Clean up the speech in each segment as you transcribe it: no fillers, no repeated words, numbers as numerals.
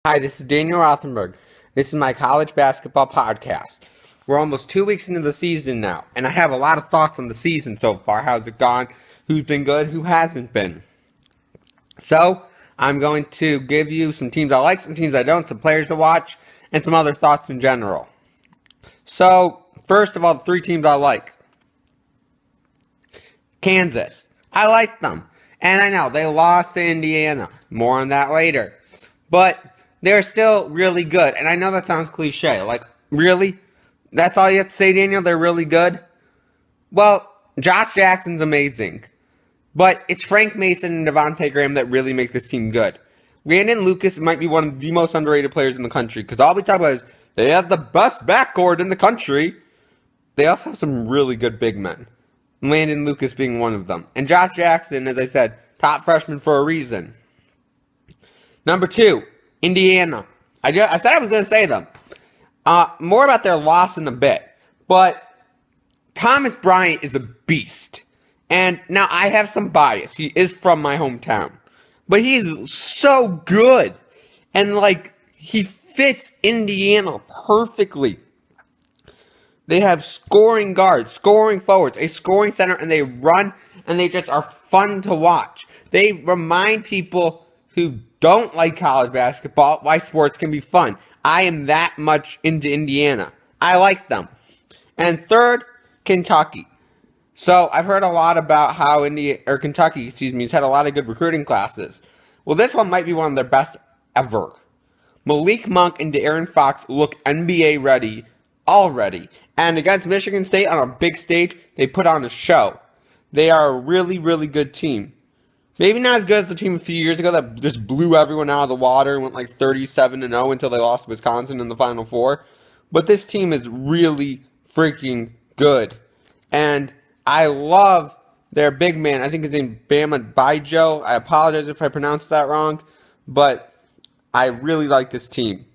Hi, this is Daniel Rothenberg. This is my college basketball podcast. We're almost 2 weeks into the season now, and I have a lot of thoughts on the season so far. How's it gone? Who's been good? Who hasn't been? So, I'm going to give you some teams I like, some teams I don't, some players to watch, and some other thoughts in general. So, first of all, the 3 teams I like. Kansas. I like them. And I know, they lost to Indiana. More on that later. But they're still really good. And I know that sounds cliche. Like, really? That's all you have to say, Daniel? They're really good? Well, Josh Jackson's amazing. But it's Frank Mason and Devontae Graham that really make this team good. Landon Lucas might be one of the most underrated players in the country. Because all we talk about is they have the best backcourt in the country. They also have some really good big men. Landon Lucas being one of them. And Josh Jackson, as I said, top freshman for a reason. Number 2, Indiana. I said I was going to say them. More about their loss in a bit. But Thomas Bryant is a beast. And now I have some bias. He is from my hometown. But he is so good. And he fits Indiana perfectly. They have scoring guards, scoring forwards, a scoring center, and they run, and they just are fun to watch. They remind people who don't like college basketball why sports can be fun. I am that much into Indiana. I like them. And third, Kentucky. So I've heard a lot about how Kentucky, has had a lot of good recruiting classes. Well, this one might be one of their best ever. Malik Monk and De'Aaron Fox look NBA ready already. And against Michigan State on a big stage, they put on a show. They are a really, really good team. Maybe not as good as the team a few years ago that just blew everyone out of the water and went 37-0 until they lost to Wisconsin in the Final Four. But this team is really freaking good. And I love their big man. I think his name is Bama Baijo. I apologize if I pronounced that wrong. But I really like this team.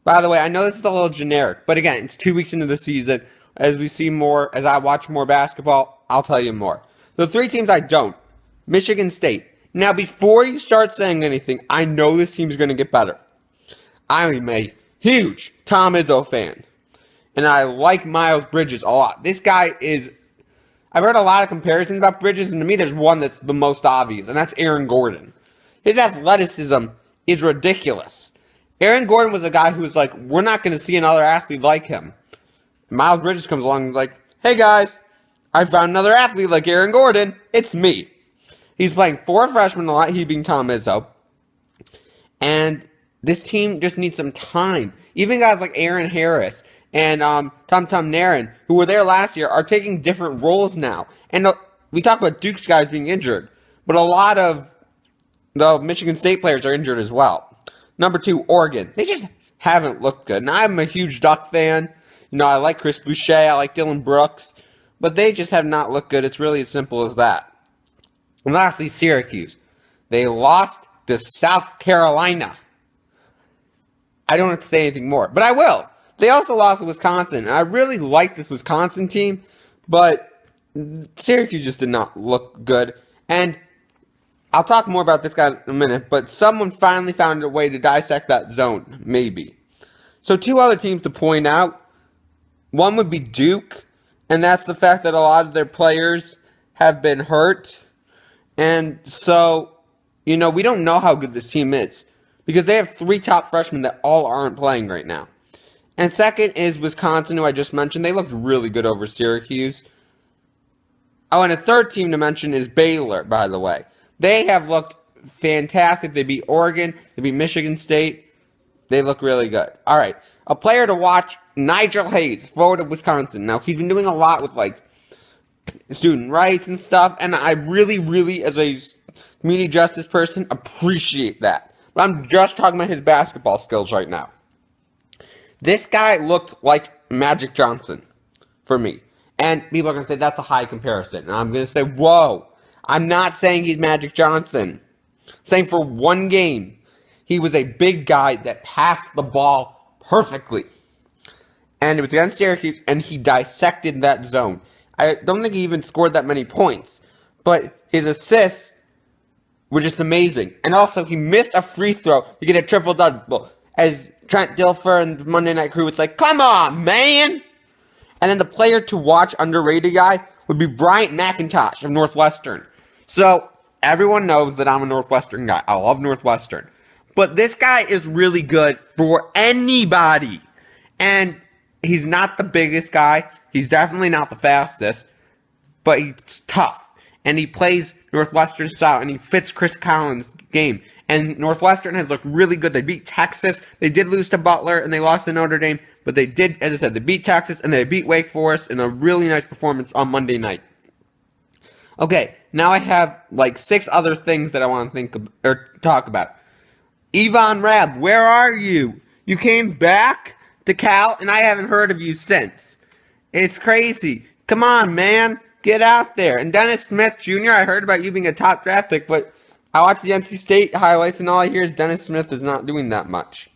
By the way, I know this is a little generic, but again, it's 2 weeks into the season. As I watch more basketball, I'll tell you more. The 3 teams I don't. Michigan State. Now, before you start saying anything, I know this team is going to get better. I'm a huge Tom Izzo fan. And I like Miles Bridges a lot. This guy is... I've heard a lot of comparisons about Bridges, and to me, there's one that's the most obvious, and that's Aaron Gordon. His athleticism is ridiculous. Aaron Gordon was a guy who was like, we're not going to see another athlete like him. Miles Bridges comes along and is like, hey guys, I found another athlete like Aaron Gordon. It's me. He's playing 4 freshmen a lot, he being Tom Izzo. And this team just needs some time. Even guys like Aaron Harris and Tum Narin, who were there last year, are taking different roles now. And we talk about Duke's guys being injured, but a lot of the Michigan State players are injured as well. Number 2, Oregon. They just haven't looked good. And I'm a huge Duck fan. I like Chris Boucher. I like Dylan Brooks. But they just have not looked good. It's really as simple as that. And lastly, Syracuse. They lost to South Carolina. I don't have to say anything more. But I will. They also lost to Wisconsin. And I really like this Wisconsin team. But Syracuse just did not look good. And I'll talk more about this guy in a minute, but someone finally found a way to dissect that zone, maybe. So 2 other teams to point out. One would be Duke, and that's the fact that a lot of their players have been hurt. And so, we don't know how good this team is, because they have 3 top freshmen that all aren't playing right now. And second is Wisconsin, who I just mentioned. They looked really good over Syracuse. Oh, and a third team to mention is Baylor, by the way. They have looked fantastic. They beat Oregon. They beat Michigan State. They look really good. All right. A player to watch, Nigel Hayes, forward of Wisconsin. Now, he's been doing a lot with, student rights and stuff. And I really, really, as a community justice person, appreciate that. But I'm just talking about his basketball skills right now. This guy looked like Magic Johnson for me. And people are going to say that's a high comparison. And I'm going to say, whoa. I'm not saying he's Magic Johnson. I'm saying for one game, he was a big guy that passed the ball perfectly. And it was against Syracuse, and he dissected that zone. I don't think he even scored that many points. But his assists were just amazing. And also, he missed a free throw to get a triple-double. as Trent Dilfer and the Monday Night Crew, it's like, come on, man! And then the player to watch, underrated guy, would be Bryant McIntosh of Northwestern. So, everyone knows that I'm a Northwestern guy. I love Northwestern. But this guy is really good for anybody. And he's not the biggest guy. He's definitely not the fastest. But he's tough. And he plays Northwestern style. And he fits Chris Collins' game. And Northwestern has looked really good. They beat Texas. They did lose to Butler. And they lost to Notre Dame. But they did, as I said, they beat Texas. And they beat Wake Forest in a really nice performance on Monday night. Okay, now I have like 6 other things that I want to talk about. Yvonne Rabb, where are you? You came back to Cal, and I haven't heard of you since. It's crazy. Come on, man. Get out there. And Dennis Smith Jr., I heard about you being a top draft pick, but I watched the NC State highlights, and all I hear is Dennis Smith is not doing that much.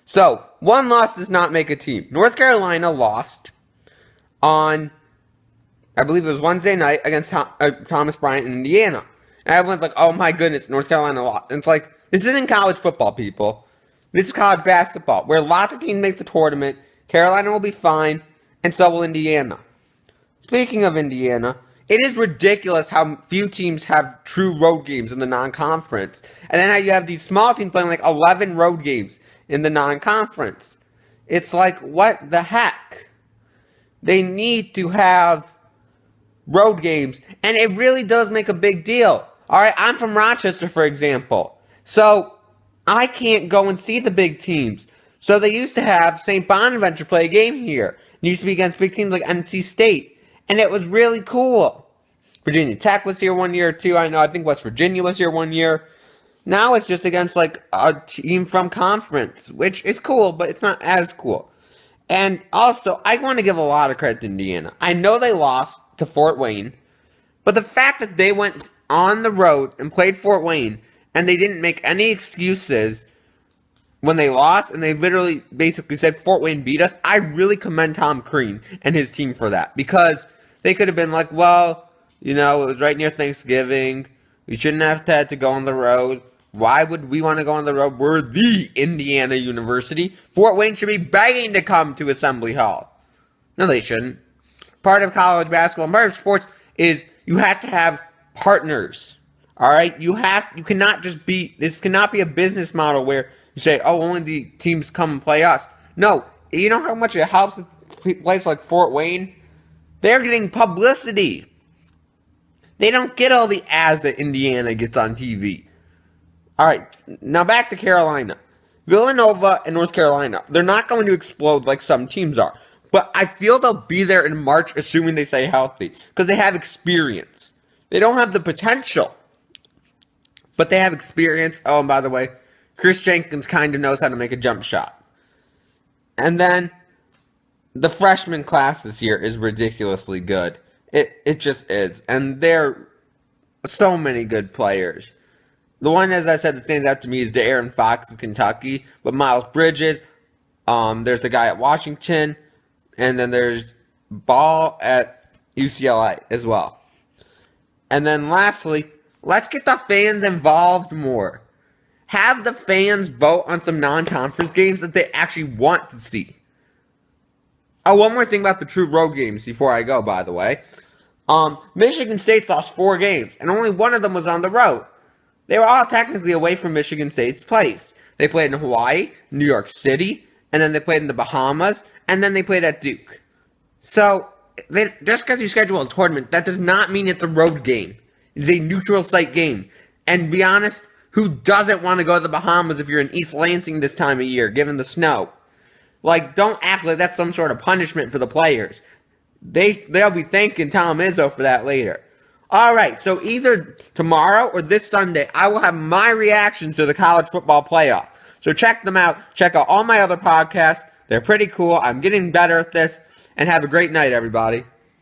So, one loss does not make a team. North Carolina lost on, I believe it was Wednesday night, against Thomas Bryant in Indiana. And everyone's like, oh my goodness, North Carolina lost. And it's like, this isn't college football, people. This is college basketball, where lots of teams make the tournament. Carolina will be fine, and so will Indiana. Speaking of Indiana, it is ridiculous how few teams have true road games in the non-conference. And then how you have these small teams playing like 11 road games in the non-conference. It's like, what the heck? They need to have road games, and it really does make a big deal. Alright, I'm from Rochester, for example. So, I can't go and see the big teams. So they used to have St. Bonaventure play a game here. It used to be against big teams like NC State. And it was really cool. Virginia Tech was here 1 year or two. I think West Virginia was here 1 year. Now it's just against like a team from conference, which is cool, but it's not as cool. And also, I want to give a lot of credit to Indiana. I know they lost to Fort Wayne, but the fact that they went on the road and played Fort Wayne, and they didn't make any excuses when they lost, and they literally basically said Fort Wayne beat us, I really commend Tom Crean and his team for that. Because they could have been like, well, you know, it was right near Thanksgiving. We shouldn't have had to go on the road. Why would we want to go on the road? We're the Indiana University. Fort Wayne should be begging to come to Assembly Hall. No, they shouldn't. Part of college basketball and part of sports is you have to have partners. Alright? This cannot be a business model where you say, oh, only the teams come and play us. No. You know how much it helps a place like Fort Wayne? They're getting publicity. They don't get all the ads that Indiana gets on TV. Alright, now back to Carolina. Villanova and North Carolina, they're not going to explode like some teams are. But I feel they'll be there in March, assuming they stay healthy. Because they have experience. They don't have the potential, but they have experience. Oh, and by the way, Chris Jenkins kind of knows how to make a jump shot. And then, the freshman class this year is ridiculously good. It just is. And there are so many good players. The one, as I said, that stands out to me is De'Aaron Fox of Kentucky. But Miles Bridges, there's the guy at Washington, and then there's Ball at UCLA as well. And then lastly, let's get the fans involved more. Have the fans vote on some non-conference games that they actually want to see. Oh, one more thing about the true road games before I go, by the way. Michigan State lost 4 games, and only one of them was on the road. They were all technically away from Michigan State's place. They played in Hawaii, New York City, and then they played in the Bahamas, and then they played at Duke. So, just because you schedule a tournament, that does not mean it's a road game. It's a neutral site game. And to be honest, who doesn't want to go to the Bahamas if you're in East Lansing this time of year, given the snow? Like, don't act like that's some sort of punishment for the players. They'll be thanking Tom Izzo for that later. Alright, so either tomorrow or this Sunday, I will have my reactions to the college football playoff. So check them out. Check out all my other podcasts. They're pretty cool. I'm getting better at this. And have a great night, everybody.